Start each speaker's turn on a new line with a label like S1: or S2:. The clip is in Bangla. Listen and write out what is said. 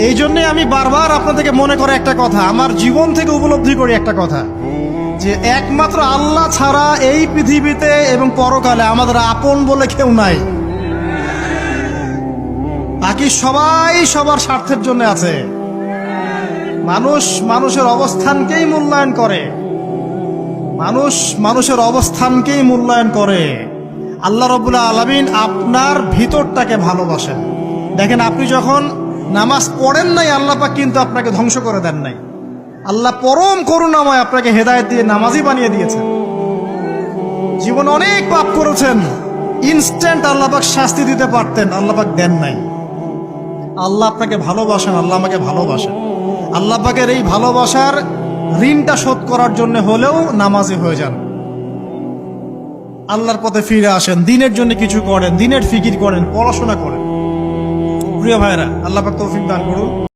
S1: এই জন্যে আমি বারবার আপনাদেরকে মনে করে একটা কথা, আমার জীবন থেকে উপলব্ধি করি একটা কথা, যে একমাত্র আল্লাহ ছাড়া এই পৃথিবীতে এবং পরকালে আমাদের আপন বলে কেউ নাই। বাকি সবাই সবার স্বার্থের জন্য আছে। মানুষ মানুষের অবস্থানকেই মূল্যায়ন করে, মানুষ মানুষের অবস্থানকেই মূল্যায়ন করে। আল্লাহ রাব্বুল আলামিন আপনার ভিতরটাকে ভালোবাসেন। দেখেন, আপনি যখন নামাজ পড়েন নাই, আল্লাহ পাক কিন্তু আপনাকে ধ্বংস করে দেন নাই। আল্লাহ পরম করুণাময় আপনাকে হেদায়েত দিয়ে নামাজি বানিয়ে দিয়েছেন। জীবনে অনেক পাপ করেছেন, ইনস্ট্যান্ট আল্লাহ পাক শাস্তি দিতে পারতেন, আল্লাহ পাক দেন নাই। আল্লাহ আপনাকে ভালোবাসেন, আল্লাহ আমাকে ভালোবাসেন। আল্লাহ পাকের এই ভালোবাসার ঋণটা শোধ করার জন্য হলেও নামাজি হয়ে যান, আল্লাহর পথে ফিরে আসেন, দিনের জন্য কিছু করেন, দিনের ফিকির করেন, পড়াশোনা করেন। প্রিয় ভাইরা, আল্লাহ পাক তৌফিক দান করুন।